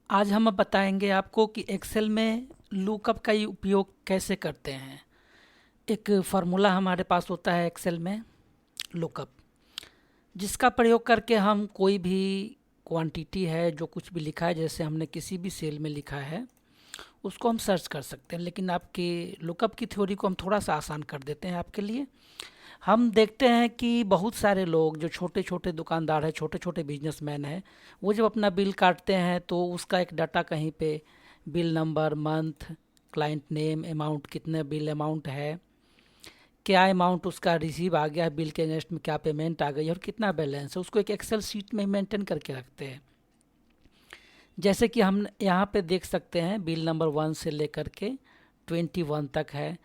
आज हम बताएंगे आपको कि एक्सेल में लुकअप का उपयोग कैसे करते हैं। एक फार्मूला हमारे पास होता है एक्सेल में, लुकअप, जिसका प्रयोग करके हम कोई भी क्वांटिटी है, जो कुछ भी लिखा है, जैसे हमने किसी भी सेल में लिखा है उसको हम सर्च कर सकते हैं। लेकिन आपके लुकअप की थ्योरी को हम थोड़ा सा आसान कर देते हैं आपके लिए। हम देखते हैं कि बहुत सारे लोग जो छोटे छोटे दुकानदार हैं, छोटे छोटे बिजनेसमैन हैं, वो जब अपना बिल काटते हैं तो उसका एक डाटा कहीं पे bill number, month, client name, amount, कितने बिल अमाउंट है, क्या अमाउंट उसका रिसीव आ गया है, बिल के अगेंस्ट में क्या पेमेंट आ गई है और कितना बैलेंस है, उसको एक एक्सेल शीट में मेंटेन करके रखते हैं। जैसे कि हम यहाँ पे देख सकते हैं बिल नंबर 1 से लेकर के 21 तक है।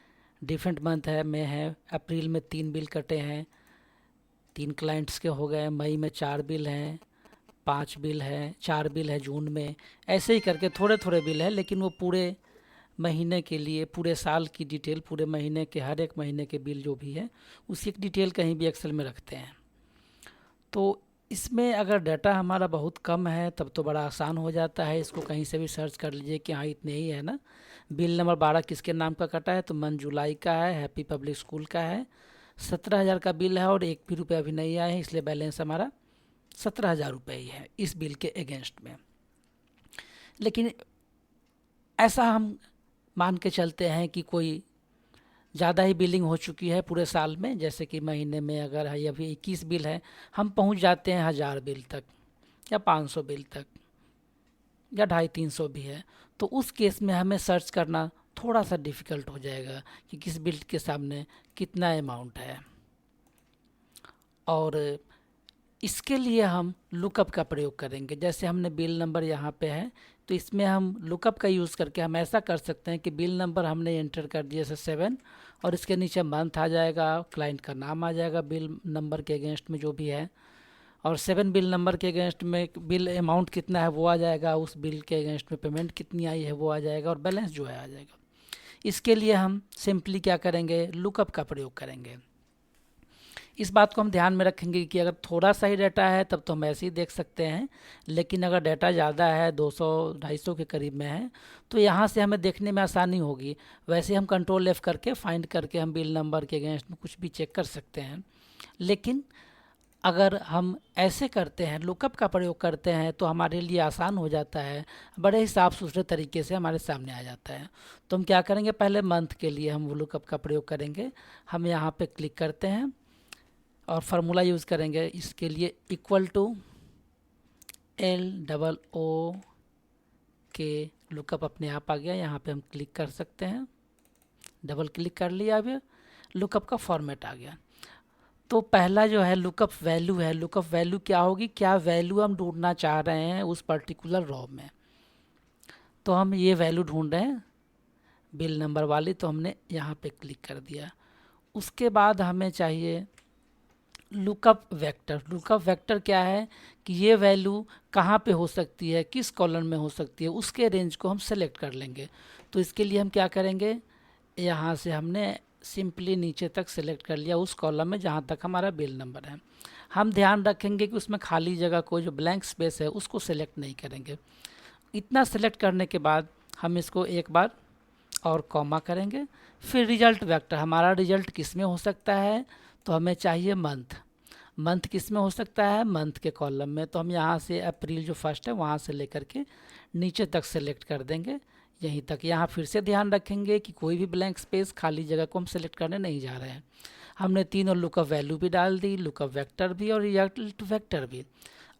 डिफरेंट मंथ है, मई है, अप्रैल में 3 बिल कटे हैं, 3 क्लाइंट्स के हो गए, मई में 4 बिल हैं, 5 बिल है, 4 बिल है जून में। ऐसे ही करके थोड़े थोड़े बिल है, लेकिन वो पूरे महीने के लिए, पूरे साल की डिटेल, पूरे महीने के, हर एक महीने के बिल जो भी है उसी एक डिटेल कहीं भी एक्सेल में रखते हैं। तो इसमें अगर डाटा हमारा बहुत कम है तब तो बड़ा आसान हो जाता है, इसको कहीं से भी सर्च कर लीजिए कि हाँ इतने ही है ना। बिल नंबर 12 किसके नाम का कटा है, तो मंथ जुलाई का है, हैप्पी पब्लिक स्कूल का है, 17,000 का बिल है और 1 भी रुपया अभी नहीं आया है, इसलिए बैलेंस हमारा 17,000 रुपये ही है इस बिल के अगेंस्ट में। लेकिन ऐसा हम मान के चलते हैं कि कोई ज़्यादा ही बिलिंग हो चुकी है पूरे साल में, जैसे कि महीने में अगर है अभी 21 बिल है, हम पहुंच जाते हैं 1000 बिल तक या 500 बिल तक या 250-300 भी है, तो उस केस में हमें सर्च करना थोड़ा सा डिफ़िकल्ट हो जाएगा कि किस बिल के सामने कितना अमाउंट है। और इसके लिए हम लुकअप का प्रयोग करेंगे। जैसे हमने बिल नंबर यहाँ पे है, तो इसमें हम लुकअप का यूज़ करके हम ऐसा कर सकते हैं कि बिल नंबर हमने एंटर कर दिया जैसे 7, और इसके नीचे मंथ आ जाएगा, क्लाइंट का नाम आ जाएगा बिल नंबर के अगेंस्ट में जो भी है, और 7 बिल नंबर के अगेंस्ट में बिल अमाउंट कितना है वो आ जाएगा, उस बिल के अगेंस्ट में पेमेंट कितनी आई है वो आ जाएगा, और बैलेंस जो है आ जाएगा। इसके लिए हम सिंपली क्या करेंगे, लुकअप का प्रयोग करेंगे। इस बात को हम ध्यान में रखेंगे कि अगर थोड़ा सा ही डाटा है तब तो हम ऐसे ही देख सकते हैं, लेकिन अगर डाटा ज़्यादा है, 200-250 के करीब में है, तो यहाँ से हमें देखने में आसानी होगी। वैसे हम कंट्रोल F करके फाइंड करके हम बिल नंबर के अगेंस्ट में कुछ भी चेक कर सकते हैं। लेकिन अगर हम ऐसे करते हैं, लुकअप का प्रयोग करते हैं, तो हमारे लिए आसान हो जाता है, बड़े ही साफ़ सुथरे तरीके से हमारे सामने आ जाता है। तो हम क्या करेंगे, पहले मंथ के लिए हम लुकअप का प्रयोग करेंगे। हम यहाँ पे क्लिक करते हैं और फार्मूला यूज़ करेंगे इसके लिए, इक्वल टू LOO के लुकअप अपने आप आ गया। यहाँ पे हम क्लिक कर सकते हैं, डबल क्लिक कर लिया, अब लुकअप का फॉर्मेट आ गया। तो पहला जो है लुकअप वैल्यू है। लुकअप वैल्यू क्या होगी, क्या वैल्यू हम ढूंढना चाह रहे हैं उस पर्टिकुलर रॉ में, तो हम ये वैल्यू ढूंढ रहे हैं बिल नंबर वाली, तो हमने यहाँ पे क्लिक कर दिया। उसके बाद हमें चाहिए लुकअप वेक्टर। लुकअप वेक्टर क्या है कि ये वैल्यू कहाँ पे हो सकती है, किस कॉलम में हो सकती है, उसके रेंज को हम सेलेक्ट कर लेंगे। तो इसके लिए हम क्या करेंगे, यहाँ से हमने सिंपली नीचे तक सेलेक्ट कर लिया उस कॉलम में जहाँ तक हमारा बिल नंबर है। हम ध्यान रखेंगे कि उसमें खाली जगह को, जो ब्लैंक स्पेस है, उसको सेलेक्ट नहीं करेंगे। इतना सेलेक्ट करने के बाद हम इसको एक बार और कॉमा करेंगे। फिर रिजल्ट वेक्टर, हमारा रिजल्ट किस में हो सकता है, तो हमें चाहिए मंथ। मंथ किस में हो सकता है, मंथ के कॉलम में। तो हम यहाँ से अप्रैल जो फर्स्ट है वहाँ से लेकर के नीचे तक सेलेक्ट कर देंगे, यहीं तक। यहाँ फिर से ध्यान रखेंगे कि कोई भी ब्लैंक स्पेस, खाली जगह को हम सेलेक्ट करने नहीं जा रहे हैं। हमने तीनों लुकअप वैल्यू भी डाल दी, लुकअप वेक्टर भी और रिजल्ट वेक्टर भी।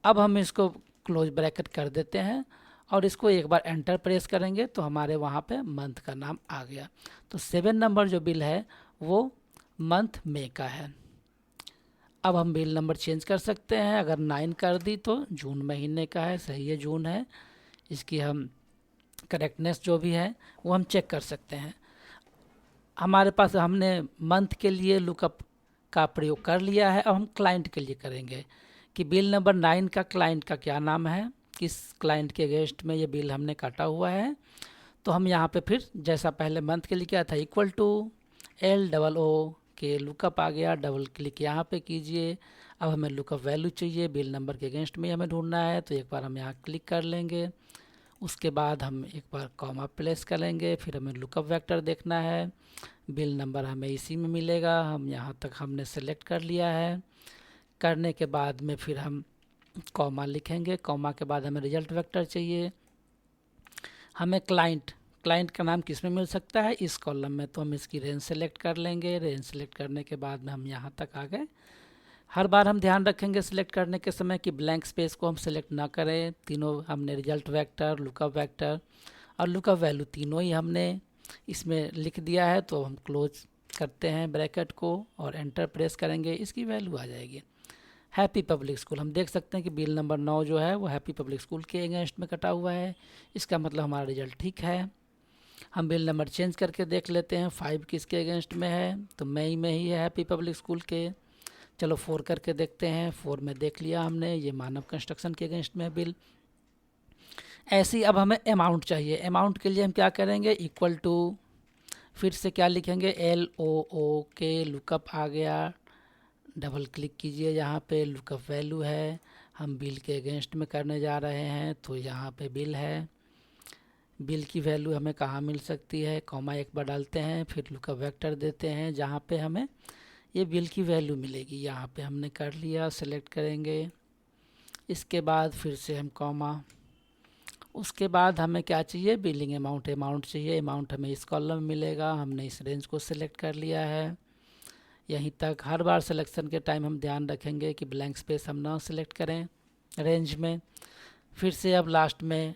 अब हम इसको क्लोज ब्रैकेट कर देते हैं और इसको एक बार एंटर प्रेस करेंगे तो हमारे वहाँ पे मंथ का नाम आ गया। तो 7 नंबर जो बिल है वो मंथ मई का है। अब हम बिल नंबर चेंज कर सकते हैं, अगर 9 कर दी तो जून महीने का है, सही है, जून है। इसकी हम करेक्टनेस जो भी है वो हम चेक कर सकते हैं। हमारे पास, हमने मंथ के लिए लुकअप का प्रयोग कर लिया है। अब हम क्लाइंट के लिए करेंगे कि बिल नंबर 9 का क्लाइंट का क्या नाम है, किस क्लाइंट के अगेंस्ट में ये बिल हमने काटा हुआ है। तो हम यहाँ पे फिर जैसा पहले मंथ के लिए क्या था, इक्वल टू LOO के लुकअप आ गया, डबल क्लिक यहाँ पे कीजिए। अब हमें लुकअप वैल्यू चाहिए, बिल नंबर के अगेंस्ट में हमें ढूंढना है, तो एक बार हम यहाँ क्लिक कर लेंगे उसके बाद हम एक बार कॉमा प्लेस करेंगे, फिर हमें लुकअप वेक्टर देखना है, बिल नंबर हमें इसी में मिलेगा, हम यहाँ तक हमने सेलेक्ट कर लिया है। करने के बाद में फिर हम कॉमा लिखेंगे, कॉमा के बाद हमें रिजल्ट वेक्टर चाहिए। हमें क्लाइंट का नाम किस में मिल सकता है, इस कॉलम में, तो हम इसकी रेंज सेलेक्ट कर लेंगे। रेंज सेलेक्ट करने के बाद में हम यहाँ तक आ गए। हर बार हम ध्यान रखेंगे सिलेक्ट करने के समय कि ब्लैंक स्पेस को हम सेलेक्ट ना करें। तीनों हमने रिजल्ट वेक्टर, लुकअप वेक्टर और लुकअप वैल्यू तीनों ही हमने इसमें लिख दिया है। तो हम क्लोज करते हैं ब्रैकेट को और एंटर प्रेस करेंगे, इसकी वैल्यू आ जाएगी हैप्पी पब्लिक स्कूल। हम देख सकते हैं कि बिल नंबर 9 जो है वो हैप्पी पब्लिक स्कूल के अगेंस्ट में कटा हुआ है, इसका मतलब हमारा रिजल्ट ठीक है। हम बिल नंबर चेंज करके देख लेते हैं 5 किसके अगेंस्ट में है, तो मई में ही है हैप्पी पब्लिक स्कूल के। चलो 4 करके देखते हैं, 4 में देख लिया हमने, ये मानव कंस्ट्रक्शन के अगेंस्ट में है बिल। ऐसे ही अब हमें अमाउंट चाहिए। अमाउंट के लिए हम क्या करेंगे, इक्वल टू, फिर से क्या लिखेंगे, LOOK, लुकअप आ गया, डबल क्लिक कीजिए, यहाँ पे लुकअप वैल्यू है, हम बिल के अगेंस्ट में करने जा रहे हैं, तो यहाँ पे बिल है। बिल की वैल्यू हमें कहाँ मिल सकती है, कॉमा एक बार डालते हैं, फिर लुकअप वेक्टर देते हैं जहाँ पे हमें ये बिल की वैल्यू मिलेगी। यहाँ पे हमने कर लिया, सेलेक्ट करेंगे। इसके बाद फिर से हम कॉमा, उसके बाद हमें क्या चाहिए, बिलिंग अमाउंट चाहिए। अमाउंट हमें इस कॉलम में मिलेगा, हमने इस रेंज को सिलेक्ट कर लिया है। यहीं तक हर बार सिलेक्शन के टाइम हम ध्यान रखेंगे कि ब्लैंक स्पेस हम ना सिलेक्ट करें रेंज में। फिर से अब लास्ट में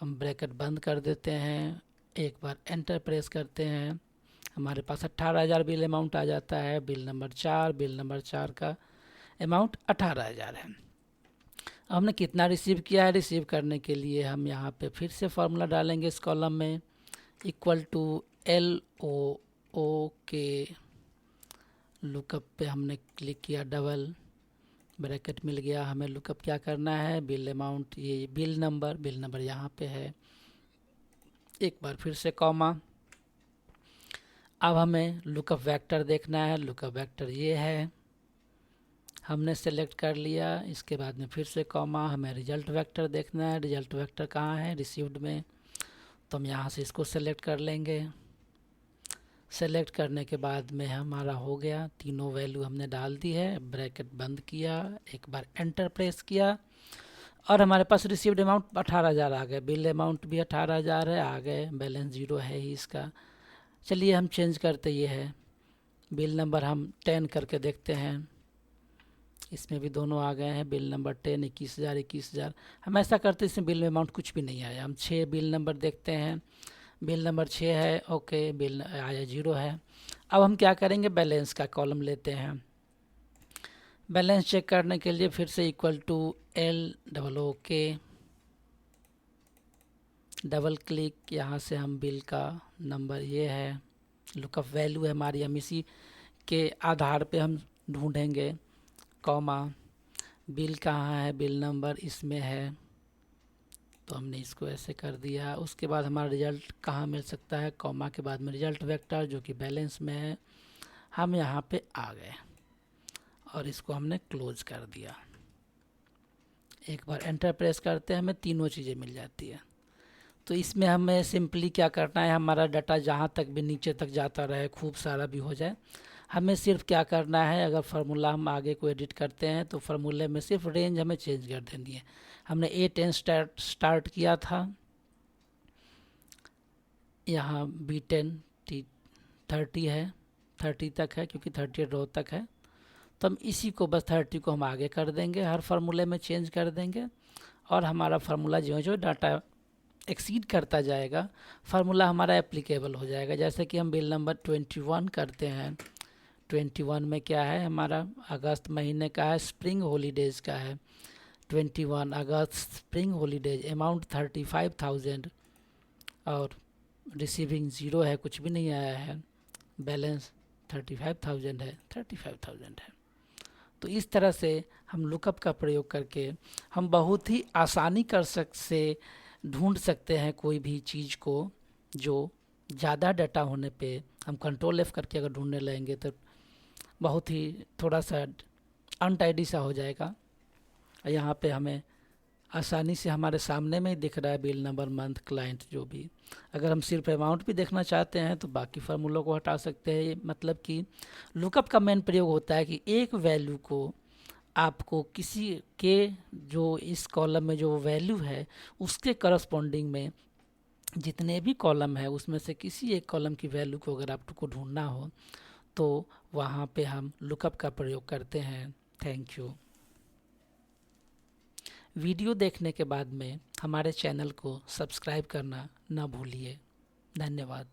हम ब्रैकेट बंद कर देते हैं, एक बार एंटर प्रेस करते हैं, हमारे पास 18,000 बिल अमाउंट आ जाता है। बिल नंबर 4 का अमाउंट 18,000 है। अब हमने कितना रिसीव किया है, रिसीव करने के लिए हम यहाँ पे फिर से फार्मूला डालेंगे इस कॉलम में, इक्वल टू LOOK, लुकअप पे हमने क्लिक किया, डबल ब्रैकेट मिल गया। हमें लुकअप क्या करना है, बिल अमाउंट, ये बिल नंबर यहाँ पे है, एक बार फिर से कॉमा। अब हमें लुकअप वेक्टर देखना है, लुकअप वेक्टर ये है, हमने सेलेक्ट कर लिया। इसके बाद में फिर से कॉमा, हमें रिजल्ट वेक्टर देखना है, रिजल्ट वेक्टर कहाँ है, रिसीव्ड में, तो हम यहाँ से इसको सेलेक्ट कर लेंगे। सेलेक्ट करने के बाद में हमारा हो गया, तीनों वैल्यू हमने डाल दी है, ब्रैकेट बंद किया, एक बार एंटर प्रेस किया और हमारे पास रिसीव्ड अमाउंट 18,000 आ गए, बिल अमाउंट भी 18,000 है, आ गए, बैलेंस 0 है ही इसका। चलिए हम चेंज करते, ये है बिल नंबर, हम 10 करके देखते हैं, इसमें भी दोनों आ गए हैं, बिल नंबर 10, 21,000। हम ऐसा करते इसमें बिल में अमाउंट कुछ भी नहीं आया। हम 6 बिल नंबर देखते हैं, बिल नंबर 6 है, ओके, बिल आया 0 है। अब हम क्या करेंगे, बैलेंस का कॉलम लेते हैं। बैलेंस चेक करने के लिए फिर से equal to LOOK, double click, यहाँ से हम बिल का नंबर ये है, लुकअप वैल्यू है हमारी, हम इसी के आधार पे हम ढूंढेंगे, कॉमा, बिल कहाँ है, बिल नंबर इसमें है, तो हमने इसको ऐसे कर दिया। उसके बाद हमारा रिजल्ट कहाँ मिल सकता है, कॉमा के बाद में रिजल्ट वेक्टर जो कि बैलेंस में है, हम यहाँ पे आ गए और इसको हमने क्लोज कर दिया। एक बार एंटर प्रेस करते हैं, हमें तीनों चीज़ें मिल जाती है। तो इसमें हमें सिंपली क्या करना है, हमारा डाटा जहाँ तक भी नीचे तक जाता रहे, खूब सारा भी हो जाए, हमें सिर्फ क्या करना है, अगर फार्मूला हम आगे को एडिट करते हैं तो फार्मूले में सिर्फ रेंज हमें चेंज कर देनी है। हमने A10 स्टार्ट किया था, यहाँ B10 30 है, 30 तक है क्योंकि 30 रो तक है, तो हम इसी को बस 30 को हम आगे कर देंगे, हर फार्मूले में चेंज कर देंगे और हमारा फार्मूला जो जो डाटा एक्सीड करता जाएगा फार्मूला हमारा एप्लीकेबल हो जाएगा। जैसे कि हम बिल नंबर 21 करते हैं, 21 में क्या है, हमारा अगस्त महीने का है, स्प्रिंग हॉलीडेज़ का है, 21 अगस्त स्प्रिंग हॉलीडेज, अमाउंट 35,000 और रिसीविंग 0 है, कुछ भी नहीं आया है, बैलेंस 35,000 है, 35,000 है। तो इस तरह से हम लुकअप का प्रयोग करके हम बहुत ही आसानी से ढूंढ सकते हैं कोई भी चीज़ को। जो ज़्यादा डाटा होने पे हम कंट्रोल F करके अगर ढूंढने लगेंगे तो बहुत ही थोड़ा सा अनटाइडी सा हो जाएगा। यहाँ पे हमें आसानी से हमारे सामने में ही दिख रहा है, बिल नंबर, मंथ, क्लाइंट, जो भी। अगर हम सिर्फ अमाउंट भी देखना चाहते हैं तो बाकी फार्मूलों को हटा सकते हैं। मतलब कि लुकअप का मेन प्रयोग होता है कि एक वैल्यू को आपको किसी के, जो इस कॉलम में जो वैल्यू है उसके करस्पॉन्डिंग में जितने भी कॉलम है उसमें से किसी एक कॉलम की वैल्यू को अगर आपको ढूंढना हो तो वहाँ पे हम लुकअप का प्रयोग करते हैं। Thank you. वीडियो देखने के बाद में हमारे चैनल को सब्सक्राइब करना ना भूलिए। धन्यवाद।